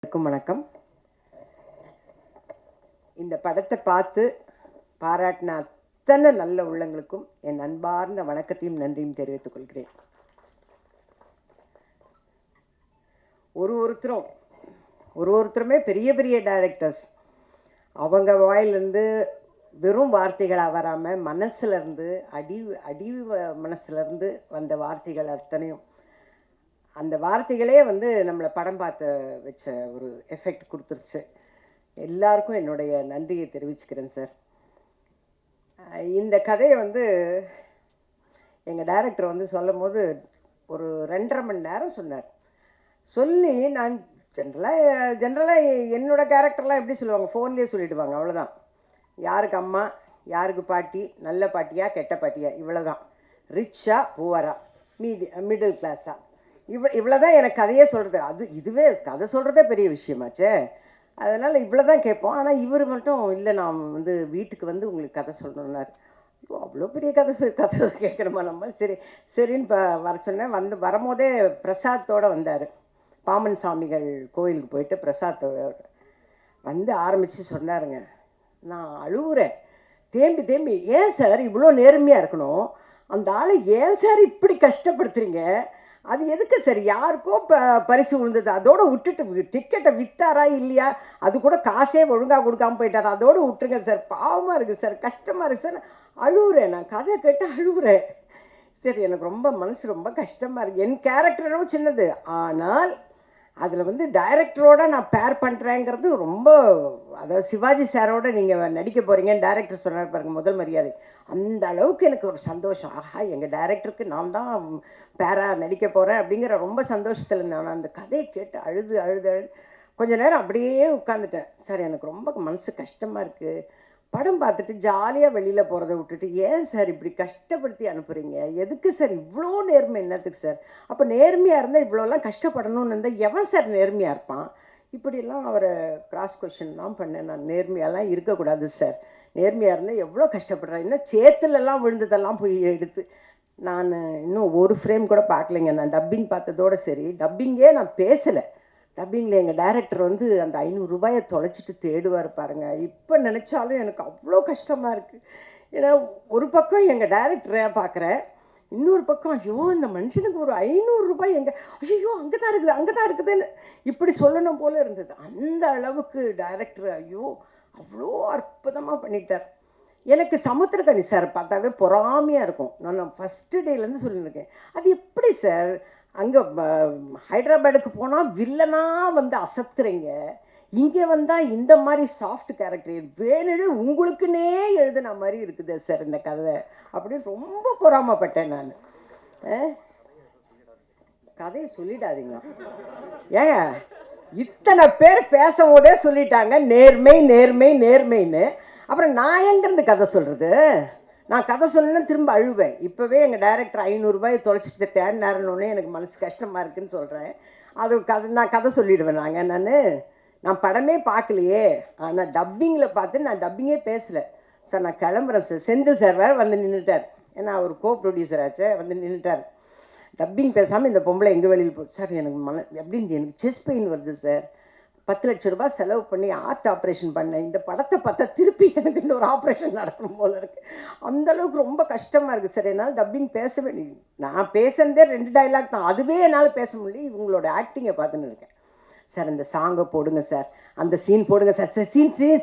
அனைவருக்கும் வணக்கம். இந்த படத்தை பார்த்து பாராட்டின அத்தனை நல்ல உள்ளங்களுக்கும் என் அன்பார்ந்த வணக்கத்தையும் நன்றியும் தெரிவித்துக் கொள்கிறேன். ஒருத்தருமே பெரிய பெரிய டைரக்டர்ஸ், அவங்க வாயிலிருந்து வெறும் வார்த்தைகளாக வராமல் மனசுலேருந்து அடி மனசுலேருந்து வந்த வார்த்தைகள் அத்தனையும், அந்த வார்த்தைகளே நம்மளை படம் பார்த்து வச்ச ஒரு எஃபெக்ட் கொடுத்துருச்சு. எல்லாருக்கும் என்னுடைய நன்றியை தெரிவிச்சுக்கிறேன் சார். இந்த கதையை எங்கள் டைரக்டர் சொல்லும் போது ஒரு 2.5 மணி நேரம் சொன்னார். சொல்லி நான் ஜென்ரலாக என்னோடய கேரக்டர்லாம் எப்படி சொல்லுவாங்க, ஃபோன்லேயே சொல்லிவிடுவாங்க, அவ்வளோதான். யாருக்கு அம்மா, யாருக்கு பாட்டி, நல்ல பாட்டியா கெட்ட பாட்டியா, இவ்வளோதான். ரிச்சா புவரா, மிடில் கிளாஸா, இவ்வளோதான் எனக்கு கதையே சொல்கிறது. இதுவே கதை சொல்கிறதே பெரிய விஷயமாச்சே. அதனால் இவ்வளோ தான் கேட்போம். ஆனால் இவர் மட்டும் இல்லை, நான் வீட்டுக்கு உங்களுக்கு கதை சொல்லணுன்னாரு. அவ்வளோ பெரிய கதை கேட்கணுமா நம்ம? சரின்னு வர சொன்னேன். வரும்போதே பிரசாத்தோடு வந்தார். பாமன் சாமிகள் கோயிலுக்கு போயிட்டு பிரசாத்தோட ஆரம்பித்து சொன்னாருங்க, நான் அழுவுறேன் தேம்பி. ஏன் சார் இவ்வளோ நேர்மையாக இருக்கணும்? அந்த ஆளை ஏன் சார் இப்படி கஷ்டப்படுத்துறீங்க? அது எதுக்கு சார்? யாருக்கோ பரிசு விழுந்தது, அதோடு விட்டுட்டு டிக்கெட்டை விற்றாரா இல்லையா, அது கூட காசே ஒழுங்காக கொடுக்காமல் போயிட்டார், அதோடு விட்டுருங்க சார். பாவமாக இருக்குது சார், கஷ்டமாக இருக்குது சார். அழுவுறேன், நான் கதை கேட்டு அழுவுறேன். சரி, எனக்கு மனசு ரொம்ப கஷ்டமாக இருக்குது. என் கேரக்டரும் சின்னது, ஆனால் அதில் டைரக்டரோட நான் பேர் பண்ணுறேங்கிறது ரொம்ப, அதாவது சிவாஜி சாரோட நீங்கள் நடிக்க போகிறீங்கன்னு டைரக்டர் சொன்னார் பாருங்கள், முதல் மரியாதை. அந்த அளவுக்கு எனக்கு ஒரு சந்தோஷம். ஆஹா, எங்கள் டைரக்டருக்கு நான் தான் பேராக நடிக்க போகிறேன் அப்படிங்கிற ரொம்ப சந்தோஷத்தில் நான் அந்த கதையை கேட்டு அழுது கொஞ்சம் நேரம் அப்படியே உட்காந்துட்டேன். சார், எனக்கு ரொம்ப மனசு கஷ்டமாக இருக்குது. படம் பார்த்துட்டு ஜாலியாக வெளியில் போகிறத விட்டுட்டு ஏன் சார் இப்படி கஷ்டப்படுத்தி அனுப்புகிறீங்க? எதுக்கு சார் இவ்வளோ நேர்மை? என்னத்துக்கு சார்? அப்போ நேர்மையாக இருந்தால் இவ்வளோலாம் கஷ்டப்படணும்னு இருந்தால் எவன் சார் நேர்மையாக இருப்பான்? இப்படிலாம் அவரை கிராஸ் கொஷின்லாம் பண்ணேன். நான் நேர்மையாலாம் இருக்கக்கூடாது சார், நேர்மையாக இருந்தால் எவ்வளோ கஷ்டப்படுறேன். இன்னும் சேத்துலலாம் விழுந்ததெல்லாம் போய் எடுத்து நான் இன்னும் ஒரு ஃப்ரேம் கூட பார்க்கலைங்க. நான் டப்பிங் பார்த்ததோடு சரி, டப்பிங்கே நான் பேசலை. டப்பிங்கில் எங்கள் டைரக்டர் அந்த 500 ரூபாயை தொலைச்சிட்டு தேடுவார் பாருங்க. இப்போ நினச்சாலும் எனக்கு அவ்வளோ கஷ்டமாக இருக்குது. ஏன்னா ஒரு பக்கம் எங்கள் டைரக்டரை பார்க்குறேன், இன்னொரு பக்கம் ஐயோ இந்த மனுஷனுக்கு ஒரு 500 ரூபாய் எங்கே, ஐயோ அங்கே தான் இருக்குதுன்னு இப்படி சொல்லணும் போல் இருந்தது. அந்த அளவுக்கு டைரக்டர் ஐயோ அவ்வளோ அற்புதமாக பண்ணிட்டார். எனக்கு சமுத்திரக்கனி சார் பார்த்தாவே பொறாமையாக இருக்கும். நான் ஃபஸ்ட்டு டேலேருந்து சொல்லியிருக்கேன், அது எப்படி சார் அங்கே ஹைதராபாடுக்கு போனால் வில்லனாக அசத்துறீங்க, இங்கே வந்தால் இந்த மாதிரி சாஃப்ட் கேரக்டர் வேணுன்னு உங்களுக்குன்னே எழுதுன மாதிரி இருக்குது சார் இந்த கதை அப்படின்னு ரொம்ப பொறாமப்பட்டேன் நான். கதையை சொல்லிடாதீங்க ஏங்க, இத்தனை பேர் பேசும்போதே சொல்லிட்டாங்க நேர்மை நேர்மை நேர்மைன்னு. அப்புறம் நான் எங்கேருந்து கதை சொல்கிறது? நான் கதை சொல்லணும்னு திரும்ப அழுவேன். இப்போவே எங்கள் டைரக்டர் 500 ரூபாயை தொலைச்சிட்டு தேடினாருன்னொன்னே எனக்கு மனசு கஷ்டமாக இருக்குதுன்னு சொல்கிறேன். அது நான் கதை சொல்லிவிடுவேன். நான் படமே பார்க்கலையே, ஆனால் டப்பிங்கில் பார்த்து நான் டப்பிங்கே பேசலை சார். நான் கிளம்புறேன் சார். செந்தில் சார் வேறு நின்றுட்டார், ஏன்னா அவர் கோ ப்ரொடியூசர் ஆச்சு, நின்றுட்டார். டப்பிங் பேசாமல் இந்த பொம்பளை எங்கள் வெளியில் போச்சு சார். எனக்கு எப்படின்னு எனக்கு செஸ்ட் பெயின் வருது சார். 10 லட்ச ரூபாய் செலவு பண்ணி ஆர்ட் ஆப்ரேஷன் பண்ணேன். இந்த படத்தை பார்த்தா திருப்பி எனக்கு இன்னொரு ஆப்ரேஷன் நடக்கும் போல இருக்குது. அந்தளவுக்கு ரொம்ப கஷ்டமாக இருக்குது சார். என்னால் டப்பிங் பேசவே, நான் பேசுனதே 2 டைலாக் தான், அதுவே என்னால் பேச முடியல. இவங்களோட ஆக்டிங்கை பார்த்துன்னு இருக்கேன். சார் இந்த சாங்கை போடுங்க சார், அந்த சீன் போடுங்க சார்,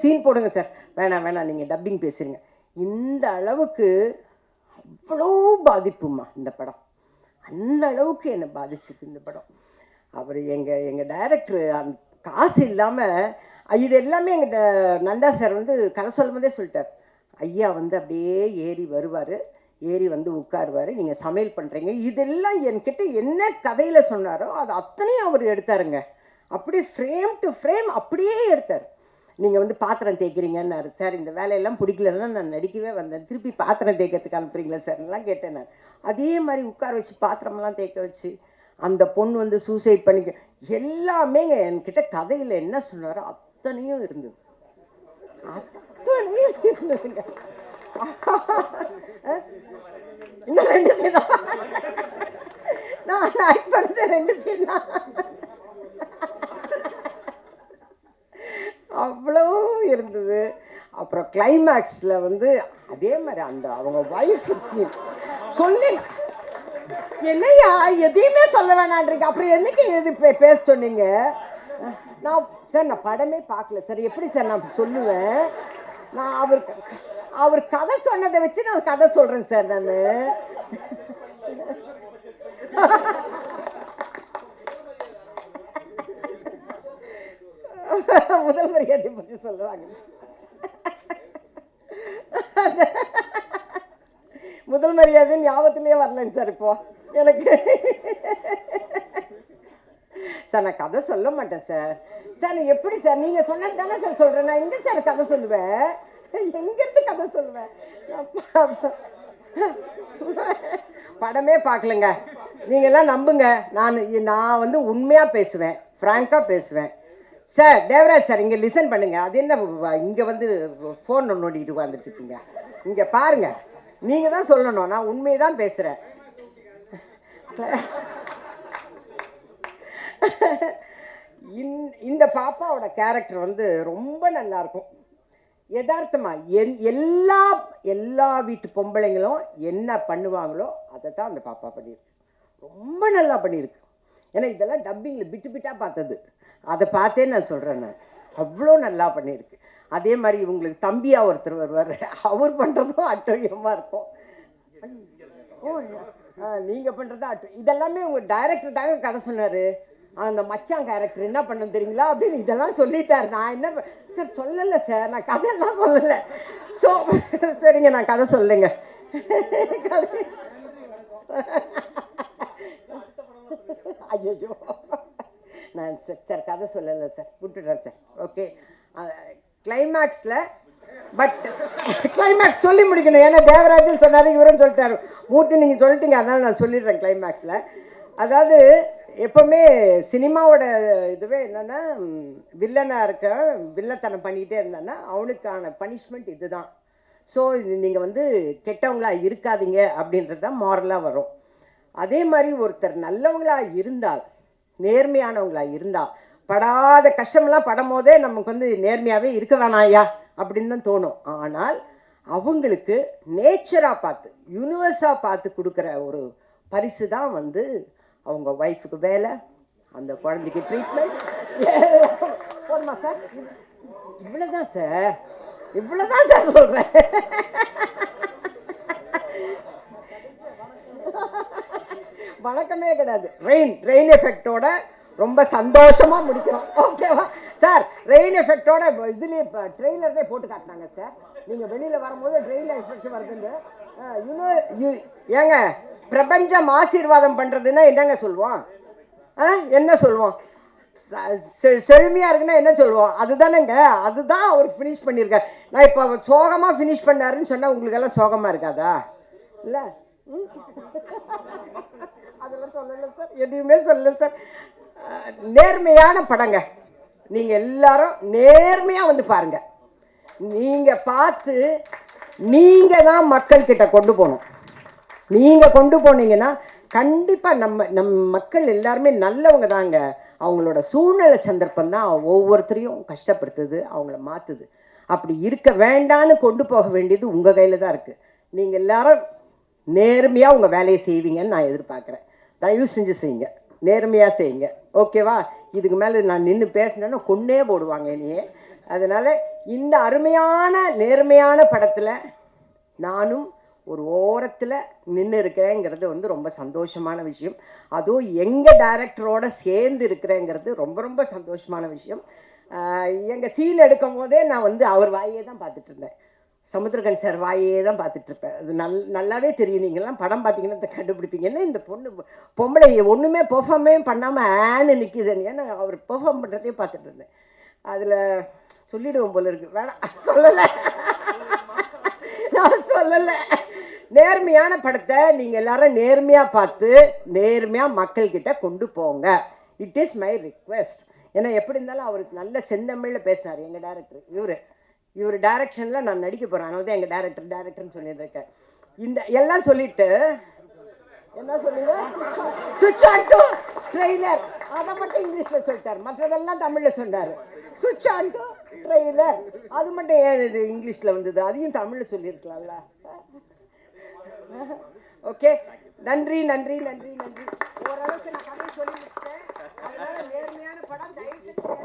சீன் போடுங்க சார். வேணாம் நீங்கள் டப்பிங் பேசுகிறீங்க. இந்த அளவுக்கு அவ்வளோ பாதிப்புமா இந்த படம். அந்த அளவுக்கு என்னை பாதிச்சுது இந்த படம். அவர் எங்கள் டைரக்டர் காசு இல்லாமல் இது எல்லாமே எங்கள் நந்தா சார் கதை சொல்லும் போதே சொல்லிட்டார். ஐயா அப்படியே ஏறி வருவார், ஏறி உட்காருவார், நீங்கள் சமையல் பண்ணுறீங்க, இதெல்லாம் என்கிட்ட என்ன கதையில் சொன்னாரோ அது அத்தனையும் அவர் எடுத்தாருங்க. அப்படியே ஃப்ரேம் டு ஃப்ரேம் அப்படியே எடுத்தார். நீங்கள் பாத்திரம் தேய்க்கிறீங்கன்னாரு. சார் இந்த வேலையெல்லாம் பிடிக்கலன்னா நான் நடிக்கவே வந்தேன், திருப்பி பாத்திரம் தேய்க்கிறதுக்கு அனுப்புறீங்களா சார்லாம் கேட்டேன் நான். அதே மாதிரி உட்கார வச்சு பாத்திரமெல்லாம் தேய்க்க வச்சு அந்த பொண்ணு சூசைட் பண்ணிக்க எல்லாமே என்கிட்ட கதையில் என்ன சொன்னாரோ அத்தனையும் இருந்தது. அத்தனையும் இருந்ததுங்க. இன்னும் 2 சீனா நான் ஆக்ட் பண்ணது 2 சீனா. அவ்வளோ இருந்தது. அப்புறம் கிளைமேக்ஸில் வந்து அதே மாதிரி அந்த அவங்க ஒய்ஃப் சீன் சொல்லி என்னையா எதையுமே சொல்ல வேணான்றீங்க, அப்புறம் என்னைக்கு எது பேச சொன்னீங்க? நான் சார் நான் படமே பார்க்கல சார், எப்படி சார் நான் சொல்லுவேன்? நான் அவர் கதை சொன்னதை வச்சு நான் கதை சொல்கிறேன் சார். நான் முதல் மரியாதை பற்றி சொல்லுவாங்க. முதல் மரியாதை ஞாபகத்திலேயே வரலைங்க சார் இப்போ எனக்கு. சார் நான் கதை சொல்ல மாட்டேன் சார். சார் எப்படி சார் நீங்கள் சொன்னது தானே சார் சொல்கிறேன். நான் எங்கே சார் கதை சொல்லுவேன்? எங்கேருந்து கதை சொல்லுவேன்? படமே பார்க்கலங்க. நீங்கள்லாம் நம்புங்க, நான் வந்து உண்மையாக பேசுவேன், ஃப்ராங்காக பேசுவேன். சார் தேவராஜ் சார் இங்கே லிசன் பண்ணுங்கள். அது என்ன இங்கே வந்து ஃபோன் நோண்டிட்டு உட்காந்துட்டு இருக்கீங்க? இங்கே பாருங்கள், நீங்கள் தான் சொல்லணும், நான் உண்மையை தான் பேசுகிறேன். இந்த பாப்பாவோட கேரக்டர் வந்து ரொம்ப நல்லாயிருக்கும். யதார்த்தமா எல்லா வீட்டு பொம்பளைங்களும் என்ன பண்ணுவாங்களோ அதை தான் அந்த பாப்பா பண்ணியிருக்கு. ரொம்ப நல்லா பண்ணியிருக்கு. ஏன்னா இதெல்லாம் டப்பிங்கில் பிட்டு பிட்டாக பார்த்தது, அதை பார்த்தே நான் சொல்கிறேன். நான் அவ்வளோ நல்லா பண்ணியிருக்கு. அதே மாதிரி இவங்களுக்கு தம்பியாக ஒருத்தர் வருவார், அவர் பண்ணுறதும் அட்டழியமாக இருக்கும். நீங்கள் பண்ணுறதும் இதெல்லாமே உங்கள் டைரக்டர் தாங்க கதை சொன்னார். அந்த மச்சான் கேரக்டர் என்ன பண்ண தெரியுங்களா அப்படின்னு இதெல்லாம் சொல்லிட்டார். நான் என்ன சார் சொல்லலை சார், நான் கதையெல்லாம் சொல்லலை. ஸோ சரிங்க, நான் கதை சொல்லுங்க. ஐயோ நான் சார் கதை சொல்லலை சார், விட்டுடுறேன் சார். ஓகே, கிளைமேக்ஸில் பட் கிளைமேக்ஸ் சொல்லி முடிக்கணும். ஏன்னா தேவராஜும் சொன்னார், இவரும் சொல்லிட்டாரு, மூர்த்தி நீங்கள் சொல்லிட்டீங்க, அதனால் நான் சொல்லிடுறேன். கிளைமேக்ஸில் அதாவது எப்போவுமே சினிமாவோட இதுவே என்னென்னா, வில்லனாக இருக்க வில்லத்தனம் பண்ணிக்கிட்டே இருந்தான்னா அவனுக்கான பனிஷ்மெண்ட் இது தான். ஸோ நீங்கள் வந்து கெட்டவங்களாக இருக்காதீங்க அப்படின்றது தான் மாரலாக வரும். அதே மாதிரி ஒருத்தர் நல்லவங்களாக இருந்தால், நேர்மையானவங்களாக இருந்தால், படாத கஷ்டமெல்லாம் படும் போதே நமக்கு வந்து நேர்மையாகவே இருக்க வேணாயா அப்படின்னு தான் தோணும். ஆனால் அவங்களுக்கு நேச்சராக பார்த்து, யூனிவர்ஸாக பார்த்து கொடுக்குற ஒரு பரிசு தான் வந்து அவங்க ஒய்ஃபுக்கு வேலை, அந்த குழந்தைக்கு ட்ரீட்மெண்ட். போதுமா சார்? இவ்வளோதான் சார், இவ்வளோதான் சார் சொல்கிறேன். வணக்கமே கிடையாது. ரெயின் எஃபெக்டோட ரொம்ப சந்தோஷமாக முடிக்கிறோம். ஓகேவா சார்? ரெயின் எஃபெக்டோட இதுலேயே இப்போ ட்ரெயிலர்லேயே போட்டு காட்டினாங்க சார். நீங்கள் வெளியில் வரும்போது ட்ரெயிலர் எஃபெக்ட் வருதுன்னு. ஏங்க பிரபஞ்சம் ஆசீர்வாதம் பண்ணுறதுன்னா என்னங்க சொல்லுவோம்? என்ன சொல்லுவோம்? செழுமையாக இருக்குன்னா என்ன சொல்லுவோம்? அதுதானேங்க, அதுதான் அவர் ஃபினிஷ் பண்ணியிருக்கார். நான் இப்போ சோகமாக ஃபினிஷ் பண்ணாருன்னு சொன்னால் உங்களுக்கெல்லாம் சோகமாக இருக்காதா? இல்லை, அதெல்லாம் சொல்லலை சார், எதுவுமே சொல்லலை சார். நேர்மையான படங்க, நீங்கள் எல்லாரும் நேர்மையாக வந்து பாருங்கள். நீங்கள் பார்த்து நீங்கள் தான் மக்கள்கிட்ட கொண்டு போகணும். நீங்கள் கொண்டு போனீங்கன்னா கண்டிப்பாக நம்ம மக்கள் எல்லாருமே நல்லவங்க தாங்க. அவங்களோட சூழ்நிலை சந்தர்ப்பம் தான் ஒவ்வொருத்தரையும் கஷ்டப்படுத்துது, அவங்கள மாற்றுது. அப்படி இருக்க வேண்டான்னு கொண்டு போக வேண்டியது உங்கள் கையில் தான் இருக்குது. நீங்கள் எல்லாரும் நேர்மையாக உங்கள் வேலையை செய்வீங்கன்னு நான் எதிர்பார்க்குறேன். தயவு செஞ்சு செய்யுங்க, நேர்மையாக செய்யுங்க. ஓகேவா? இதுக்கு மேலே நான் நின்று பேசினேன்னா கொன்னே போடுவாங்க என்னையே. அதனால் இந்த அருமையான நேர்மையான படத்தில் நானும் ஒரு ஓரத்தில் நின்று இருக்கிறேங்கிறது வந்து ரொம்ப சந்தோஷமான விஷயம். அதுவும் எங்கள் டைரக்டரோட சேர்ந்து இருக்கிறேங்கிறது ரொம்ப ரொம்ப சந்தோஷமான விஷயம். எங்கள் சீல் எடுக்கும் போதே நான் வந்து அவர் வாயே தான் பார்த்துட்டு இருந்தேன், சமுத்திரகன் சார் வாயே தான் பார்த்துட்ருப்பேன். அது நல்லாவே தெரியும். நீங்கள்லாம் படம் பார்த்தீங்கன்னா கண்டுபிடிப்பீங்கன்னா இந்த பொம்பளை ஒன்றுமே பெர்ஃபார்மே பண்ணாமல் ஆன்னு நிற்கிதுன்னு. ஏன்னா அவர் பெர்ஃபார்ம் பண்ணுறதையும் பார்த்துட்டு இருந்தேன். அதில் சொல்லிவிடுவோம் போல இருக்குது, வேணாம் சொல்லலை, நான் சொல்லலை. நேர்மையான படத்தை நீங்கள் எல்லாரும் நேர்மையாக பார்த்து நேர்மையாக மக்கள்கிட்ட கொண்டு போங்க. It is my request. ஏன்னா எப்படி இருந்தாலும் அவருக்கு நல்ல செந்தமிழில் பேசினார் எங்கள் டேரக்டர். இவர் டைரக்ஷனில் நான் நடிக்க போகிறேன், அதனால தான் எங்கள் டேரக்டர்னு சொல்லிட்டு இருக்கேன். இந்த எல்லாம் சொல்லிவிட்டு என்ன சொல்லுங்க? சுவிட்ச் ஆன் டு ட்ரெய்லர். அதை மட்டும் இங்கிலீஷில் சொல்லிட்டார், மற்றதெல்லாம் தமிழில் சொன்னார். சுவிட்ச் ஆன் டு ட்ரெய்லர் அது மட்டும் ஏன் இது இங்கிலீஷில் வந்தது? அதையும் தமிழில் சொல்லியிருக்கலாம்ல. ஓகே, நன்றி நன்றி நன்றி நன்றி. ஓரளவுக்கு நான் கதை சொல்லி முடிச்சிட்டேன். அதனால நேர்மையான படம் தயவு செஞ்சு